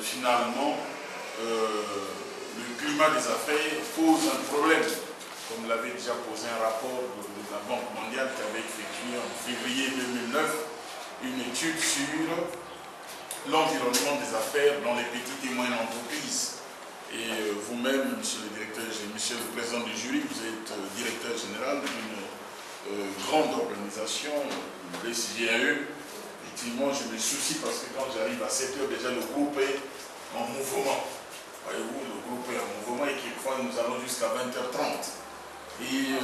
finalement, le climat des affaires pose un problème, comme l'avait déjà posé un rapport de la Banque mondiale qui avait effectué en février 2009 une étude sur l'environnement des affaires dans les petites et moyennes entreprises. Et vous-même, monsieur le président du jury, vous êtes directeur général d'une grande organisation, le CGAE. Effectivement, je me soucie parce que quand j'arrive à 7 h, déjà le groupe est en mouvement. Voyez-vous, le groupe est en mouvement et quelquefois nous allons jusqu'à 20 h 30. Et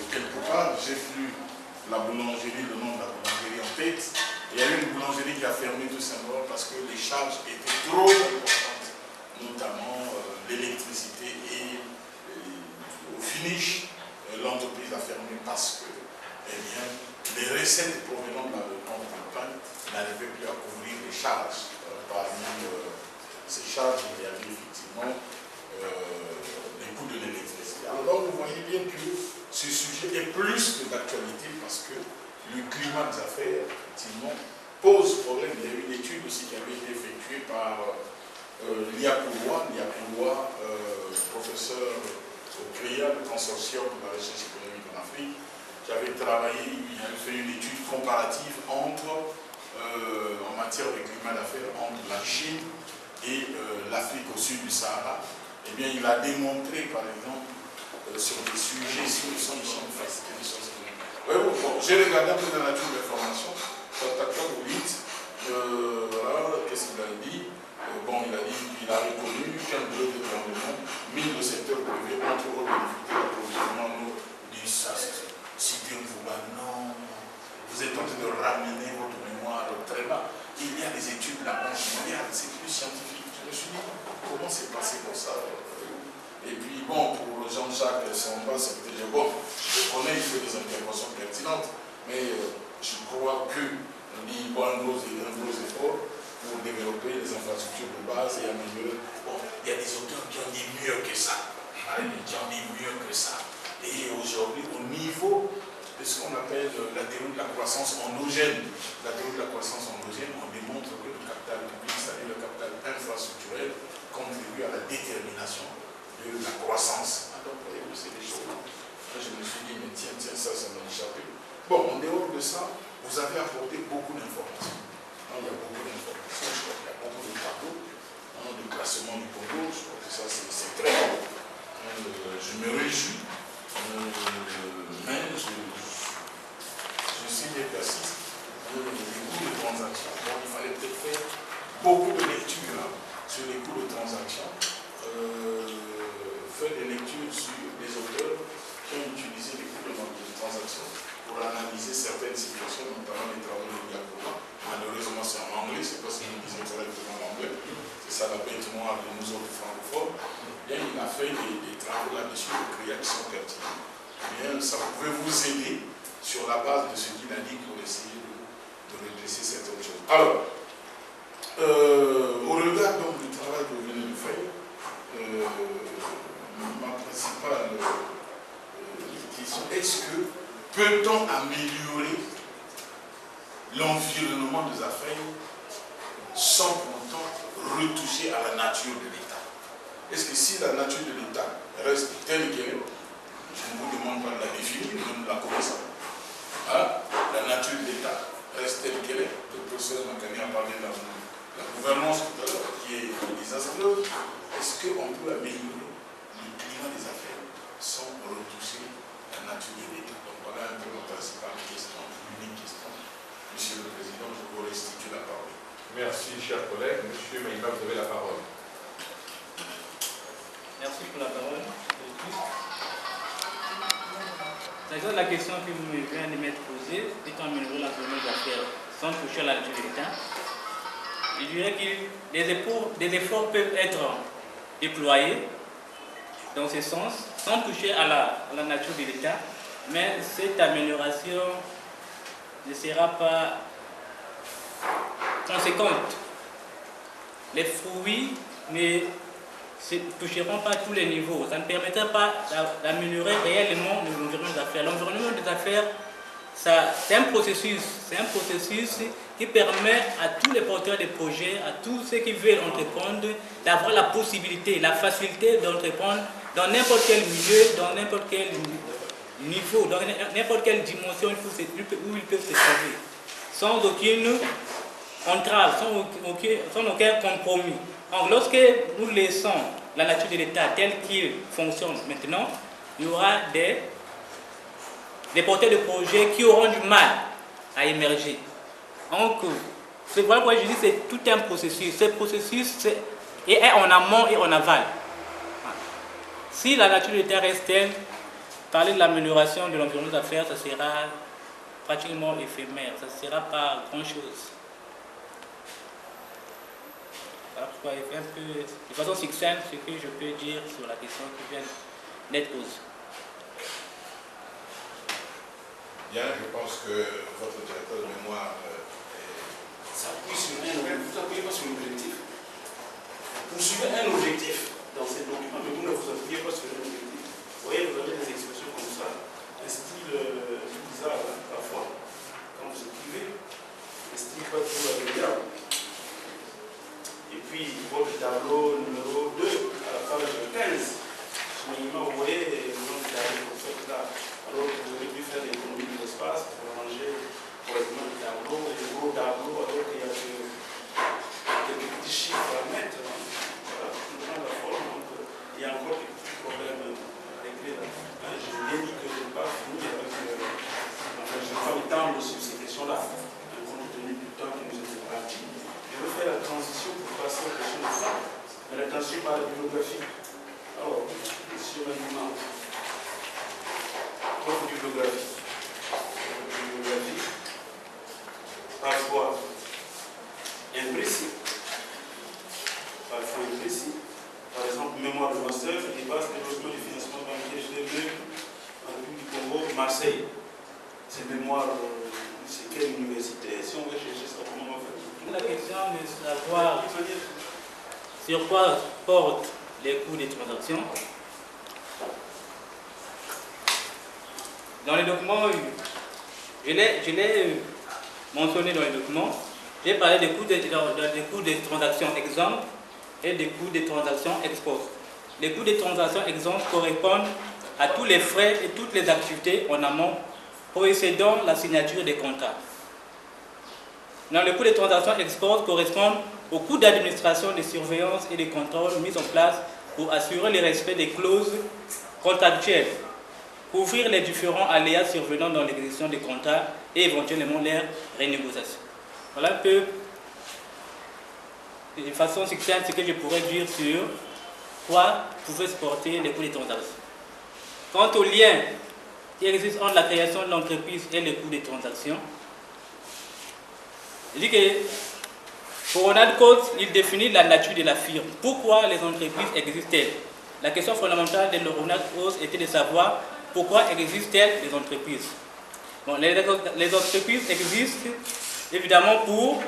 quelque part, j'ai plus la boulangerie, le nom de la boulangerie en tête. Il y a eu une boulangerie qui a fermé tout simplement parce que les charges étaient trop importantes, notamment l'électricité et au finish, l'entreprise a fermé parce que les recettes provenant de la vente de pain n'arrivaient plus à couvrir les charges. Parmi ces charges, il y avait effectivement les coûts de l'électricité. Alors vous voyez bien que ce sujet est plus que d'actualité parce que le climat des affaires, effectivement, pose problème. Il y a eu une étude aussi qui avait été effectuée par l'IAPOUA, professeur au CREA, le consortium de la recherche économique en Afrique, qui avait travaillé, il avait fait une étude comparative entre, en matière de climat d'affaires, entre la Chine et l'Afrique au sud du Sahara. Eh bien, il a démontré, par exemple, sur des sujets, sur les solutions de facilité des choses. J'ai regardé un peu la nature de l'information. Vous dites, voilà, qu'est-ce qu'il a dit? Bon, il a dit qu'il a reconnu qu'un bleu de rendement mine le secteur privé entre autres difficultés d'approvisionnement du SAS. Cité non, vous êtes en train de ramener votre mémoire très bas. Il y a des études de la Banque mondiale, c'est plus scientifique. Je me suis dit, comment c'est passé comme ça? Et puis, bon, pour Jean-Jacques Samba, c'est peut-être bon, je connais, il fait des interventions pertinentes, mais je crois que nous avons un gros effort pour développer les infrastructures de base et améliorer. Bon, il y a des auteurs qui ont dit mieux que ça. Qui ont dit mieux que ça. Et aujourd'hui, au niveau de ce qu'on appelle la théorie de la croissance endogène, on démontre que le capital public, c'est-à-dire le capital infrastructurel, contribue à la détermination de la croissance. Donc, voyez-vous, c'est des choses. Je me suis dit, mais tiens, ça m'a échappé. Bon, en dehors de ça, vous avez apporté beaucoup d'informations. Il y a beaucoup d'informations, je crois qu'il y a beaucoup de tableaux, de classement du Congo, je crois que ça c'est très bon. Je me réjouis, mais je suis déplaciste. Les coûts de transaction. Bon, il fallait peut-être faire beaucoup de lectures sur les coûts de transaction. Faire des lectures sur des auteurs qui ont utilisé les coûts de transaction pour analyser certaines situations, notamment les travaux de Diacoba. Malheureusement, c'est en anglais, c'est parce qu'ils disent correctement en anglais. C'est ça la bête noire de nous autres francophones. Bien, il a fait des travaux là-dessus, de créer qui sont pertinents. Bien, ça pouvait vous aider sur la base de ce qu'il a dit pour essayer de redresser certaines choses. Alors, au regard donc du travail que vous venez de faire, ma principale question, est-ce que peut-on améliorer l'environnement des affaires sans pourtant retoucher à la nature de l'État? Est-ce que si la nature de l'État reste telle qu'elle est, je ne vous demande pas de la définir, même de la connaître, la nature de l'État reste telle qu'elle est, le professeur Makani a parlé de la gouvernance tout à l'heure qui est désastreuse, est-ce qu'on peut améliorer le climat des affaires sans retoucher la nature de l'État? Donc voilà un peu ma principale question, l'unique question. Monsieur le Président, je vous restitue la parole. Merci, cher collègue. Monsieur Maïma, vous avez la parole. Merci pour la parole. La question que vous venez de m'être posée, étant améliorer la gouvernance des affaires sans toucher à la nature de l'État, je dirais que des efforts peuvent être déployés dans ce sens, sans toucher à la nature de l'État, mais cette amélioration ne sera pas conséquente. Les fruits ne toucheront pas à tous les niveaux. Ça ne permettra pas d'améliorer réellement l'environnement des affaires. L'environnement des affaires, c'est un processus qui permet à tous les porteurs de projets, à tous ceux qui veulent entreprendre, d'avoir la possibilité, la facilité d'entreprendre dans n'importe quel milieu, dans n'importe quel niveau, dans n'importe quelle dimension où ils peuvent se trouver, sans aucune entrave, sans aucun compromis. Donc, lorsque nous laissons la nature de l'État telle qu'il fonctionne maintenant, il y aura des porteurs de projets qui auront du mal à émerger. Donc, c'est voilà pourquoi je dis que c'est tout un processus. Ce processus est en amont et en aval. Si la nature de l'État reste telle, parler de l'amélioration de l'environnement d'affaires, ça sera pratiquement éphémère, ça ne sera pas grand-chose. Voilà pourquoi il fait un peu, de façon succincte, ce que je peux dire sur la question qui vient d'être posée. Bien, je pense que votre directeur de mémoire s'appuie sur vous appuyez pas sur l'objectif. Vous suivez un objectif dans ces documents, mais vous ne vous appuyez pas sur un objectif. Vous voyez, vous avez des expressions comme ça, un style bizarre parfois, quand vous écrivez, un style pas toujours agréable. Et puis, votre tableau numéro 2, à la page 15, vous voyez, le nom du tableau que vous faites là. Alors que vous aurez pu faire l'économie de l'espace pour ranger correctement le tableau, le gros tableau, alors qu'il y a des petits chiffres à mettre. Voilà, dans la forme, donc, il y a encore des petits problèmes à régler là. Je vous ai dit que je n'ai pas fini avec. Enfin, je n'ai pas m'étendre sur ces questions-là, compte tenu du temps qui nous est imparti. Je veux faire la transition pour passer aux questions de fond, mais la transition par la bibliographie. Alors, monsieur Manuel. Votre bibliographie. Parfois imprécis. Parfois imprécis. Par exemple, mémoire de master, les bases de développement du financement bancaire GDE en République du Congo, Marseille. Ces mémoires, c'est quelle université? Si on veut chercher ça, comment on fait? La question de savoir sur quoi portent les coûts des transactions. Dans les documents, je l'ai mentionné dans les documents, j'ai parlé des coûts des transactions exemptes et des coûts des transactions ex post. Les coûts des transactions exemptes correspondent à tous les frais et toutes les activités en amont précédant la signature des contrats. Dans le coût des transactions ex post correspondent aux coûts d'administration, de surveillance et de contrôle mis en place pour assurer le respect des clauses contractuelles, couvrir les différents aléas survenant dans l'exécution des contrats et éventuellement leur renégociation. Voilà un peu de façon succincte ce que je pourrais dire sur quoi pouvaient se porter les coûts des transactions. Quant au lien qui existe entre la création de l'entreprise et les coûts des transactions, je dis que pour Ronald Coates, il définit la nature de la firme. Pourquoi les entreprises existent-elles? La question fondamentale de Ronald Coates était de savoir pourquoi existent-elles les entreprises. Bon, les entreprises existent évidemment pour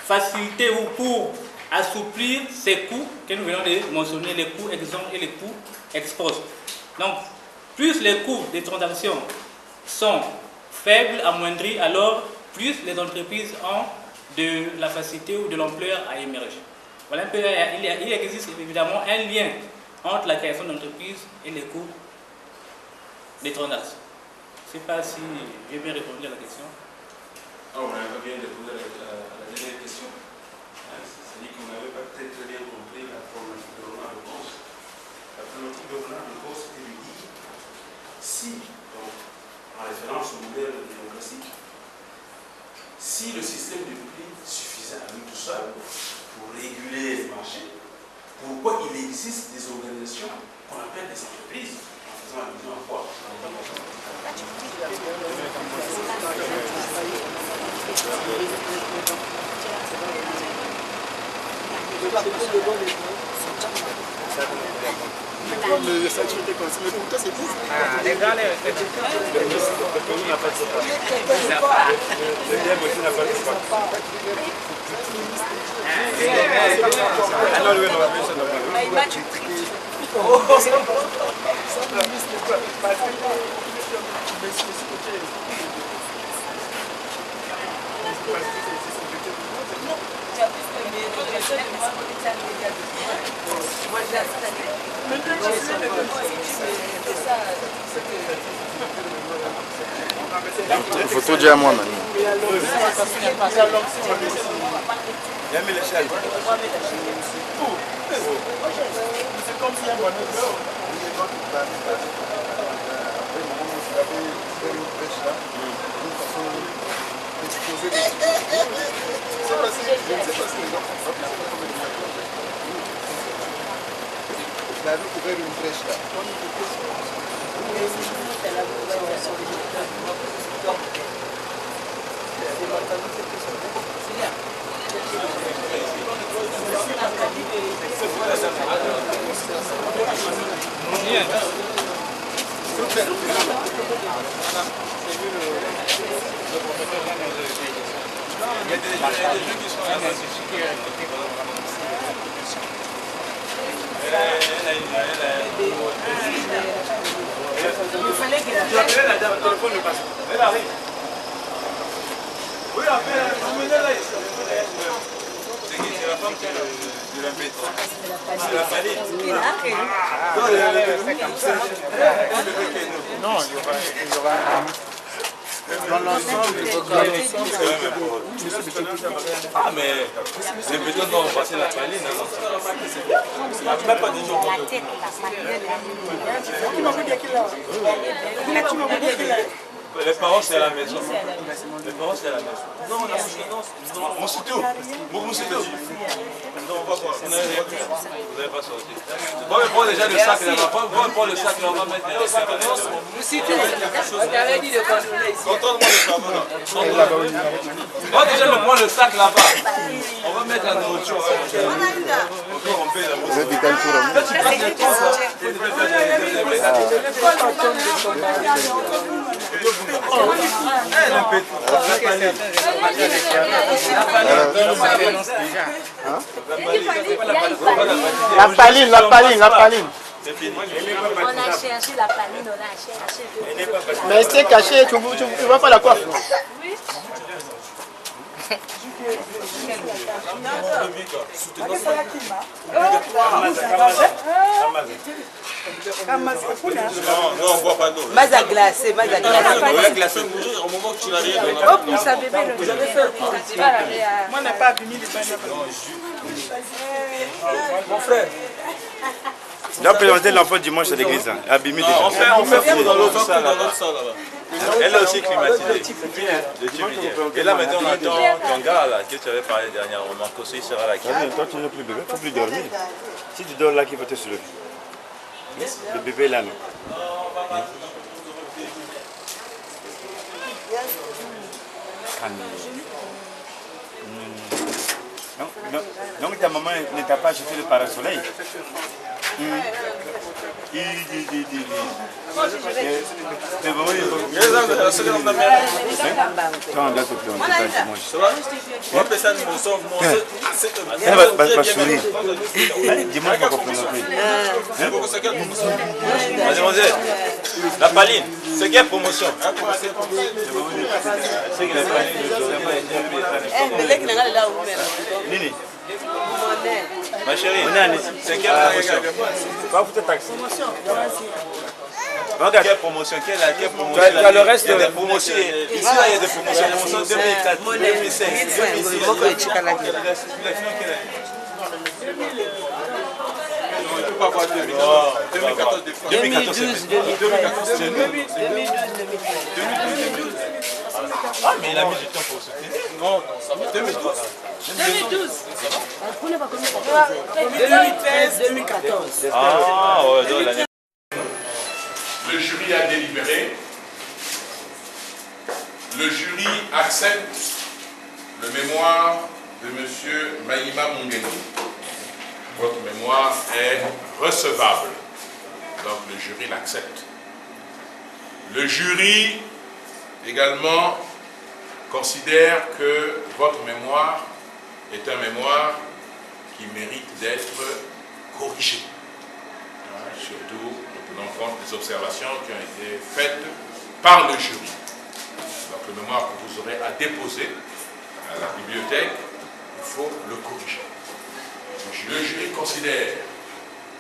faciliter ou pour assouplir ces coûts que nous venons de mentionner, les coûts exempts et les coûts ex post. Donc, plus les coûts des transactions sont faibles, amoindris, alors plus les entreprises ont de la facilité ou de l'ampleur à émerger. Voilà un peu, il existe évidemment un lien entre la création d'entreprise et les coûts des transactions. Je ne sais pas si j'ai bien répondu à la question. On avait bien répondu à la dernière question. C'est-à-dire qu'on n'avait pas très bien compris la problématique de Ronald Coates. La problématique de Ronald Coates, c'était de dire si, donc, en référence au modèle démocratique, si le système de prix suffisait à lui tout seul pour réguler les marchés, pourquoi il existe des organisations qu'on appelle des entreprises, en faisant allusion à quoi? Le statut était comme ça, mais pour toi c'est tout. Les gars, le pays n'a pas de sopa. Le bien aussi n'a pas de sopa. Alors, oui, non, mais ça n'a pas de match triste. Il faut tout dire à moi maintenant. Il a mis l'échelle. C'est comme si un bonheur. Il avait ouvert une brèche là. Il y a des gens qui sont là. Il fallait que Tu appelles la dame, le téléphone ne passe pas. Elle arrive. Oui, appelle-la. C'est qui? C'est la femme de la bête. C'est la famille. Non, il y aura dans l'ensemble, ah, mais les bétons doivent passer la paline. Même pas des gens. Les parents, c'est à la maison. Les parents, c'est à la maison. Non, on a on s'est tout. Beaucoup c'est tout. Non, on va voir. Vous n'avez pas sorti. Bon, on prend déjà le sac là-bas. On prend le sac là, on va mettre les sacs là-bas. vous citez. On avait dit de contrôler ici. Contrôle-moi le sac. Moi, déjà, je prends le sac là-bas. On va mettre la nourriture. Encore on paye la nourriture. La paline. On a cherché la paline, on a cherché. Mais c'est caché, tu ne vois pas la coiffe. Oui. Non, on ne boit pas d'eau. Maza glacé, maza glacé. Au moment que tu n'as rien Oh, vous savez bien, le jeu. Moi, on n'a pas abîmé les pains. Mon frère. Il a présenté l'enfant dimanche à l'église, abîmé déjà. On fait dans l'autre salle là-bas. Elle est aussi climatisée. Et là maintenant on attend ton gars là, que tu avais parlé dernièrement, que il sera là. Toi tu n'es plus bébé, il ne faut plus dormir. Si tu dors là, qui va te soulever? Le bébé là, non? Donc ta maman ne t'a pas acheté le parasoleil? Mademoiselle, la paline, c'est quelle promotion? Ma chérie, c'est quelle promotion? Quelle promotion? Il y a des promotions. Ici, il y a des promotions. Promotion 2004, 2005, 2006. Pas avoir 2014, 2014, 2012. Ah, mais il a mis du temps pour soutenir. Non, ça va. 2012. 2012. 2013, 2014. Ah, ouais, donc l'année. Le jury a délibéré. Le jury accepte le mémoire de M. Maïma Mungeni. Votre mémoire est recevable. Donc le jury l'accepte. Le jury également considère que votre mémoire est un mémoire qui mérite d'être corrigé. Surtout, en tenant compte des observations qui ont été faites par le jury. Donc le mémoire que vous aurez à déposer à la bibliothèque, il faut le corriger. Le jury considère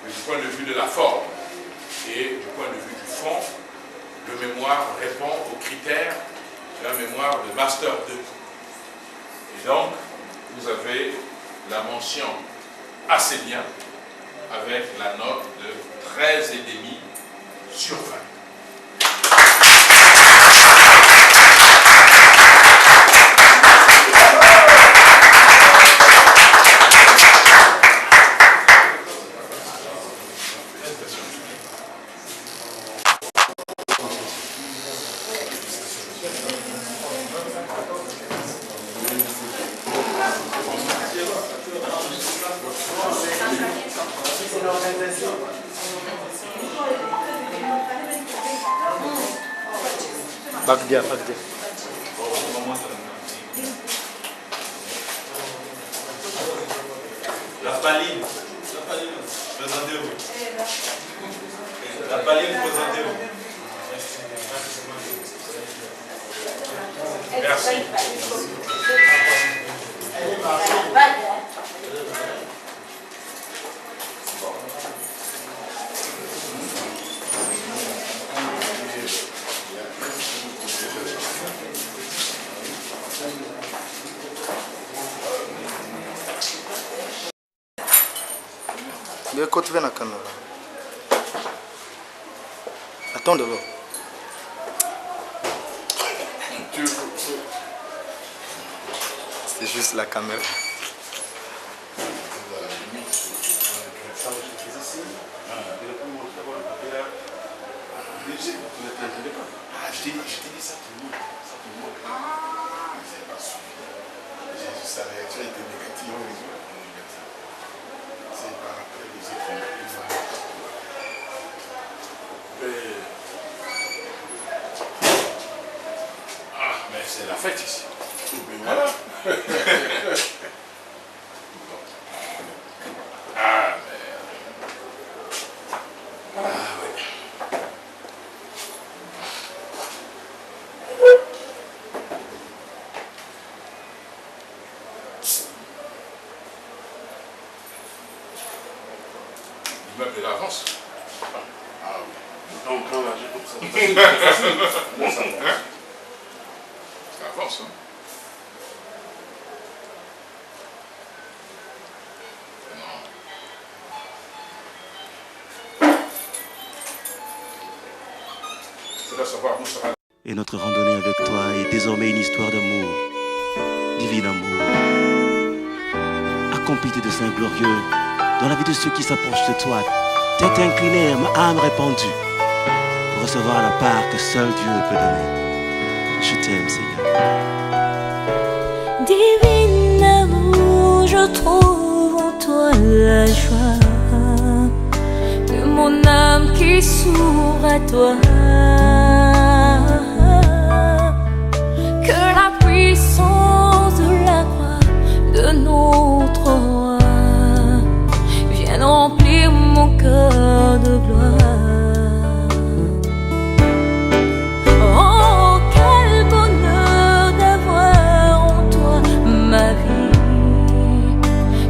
que du point de vue de la forme et du point de vue du fond, le mémoire répond aux critères d'un mémoire de Master 2. Et donc, vous avez la mention assez bien avec la note de 13,5 sur 20. Bagdia. La paline, présentez-vous. La paline, présentez-vous. Merci. Le côté vient à caméra. Attends d'abord. C'est juste la caméra. Je t'ai dit ça tout le monde. Sa réaction était négative. C'est par après les écrans. Mais c'est la fête ici. Voilà. Ah, merde. Ah, oui. L'immeuble de l'avance. Ah oui. Donc là, j'ai compris ça. Ça avance, hein. Et notre randonnée avec toi est désormais une histoire d'amour, divin amour, accompli de saints glorieux, dans la vie de ceux qui s'approchent de toi, tête inclinée, âme répandue, pour recevoir la part que seul Dieu peut donner. Je t'aime, Seigneur. Divin amour, je trouve en toi la joie de mon âme qui s'ouvre à toi. Que la puissance de la croix de notre roi vienne remplir mon cœur de gloire. Oh, quel bonheur d'avoir en toi ma vie,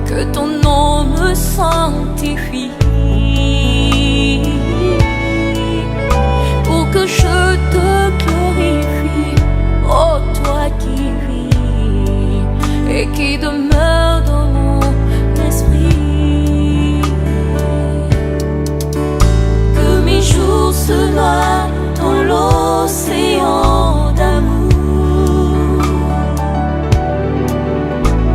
que ton nom me sanctifie, pour que je te glorifie, oh toi qui vis et qui demeure dans mon esprit. Que mes jours se noient dans l'océan d'amour,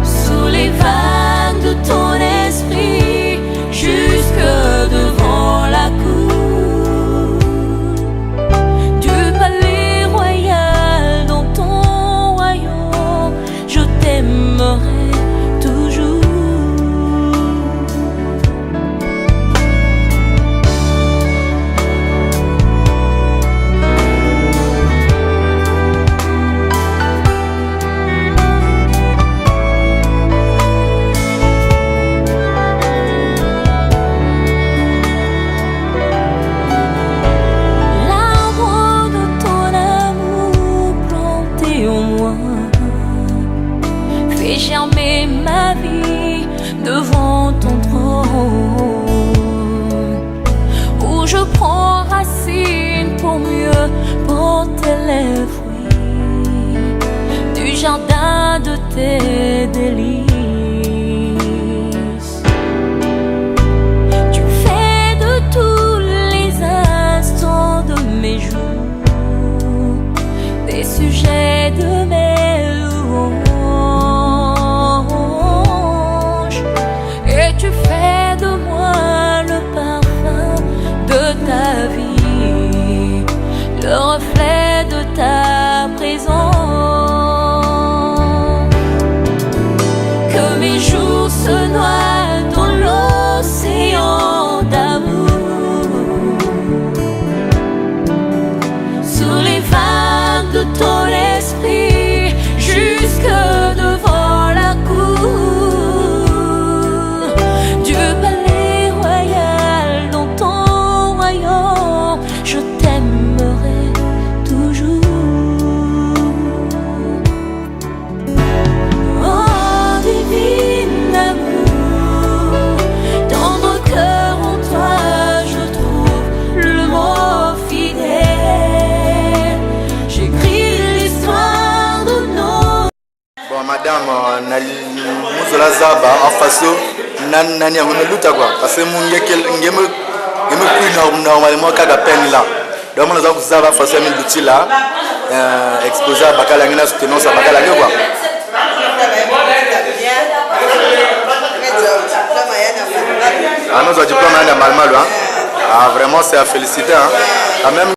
sous les vagues de ton esprit, jusque les fruits du jardin de tes délices. Tu fais de tous les instants de mes jours des sujets de mes louanges, et tu fais de moi le parfum de ta vie, le reflet de ta présence. Que mes jours se noient dans l'océan d'amour, sur les vagues de ton esprit, jusque devant la cour du palais royal. Dans ton royaume, je t'aimerai toujours. Oh divine amour, tendre cœur en toi je trouve le mot fidèle. J'écris l'histoire de nos... Bon, madame, Mouzola Zaba, en façon, nani yango luta quoi, parce que mon ngeme normalement kaga peine là. Donc on a donc Zaba façon mi luti là, exposé à bakala ngina soutenance à bakala quoi. Ah, nos diplômes à Malmal, hein. Ah, vraiment c'est à féliciter hein. Quand même.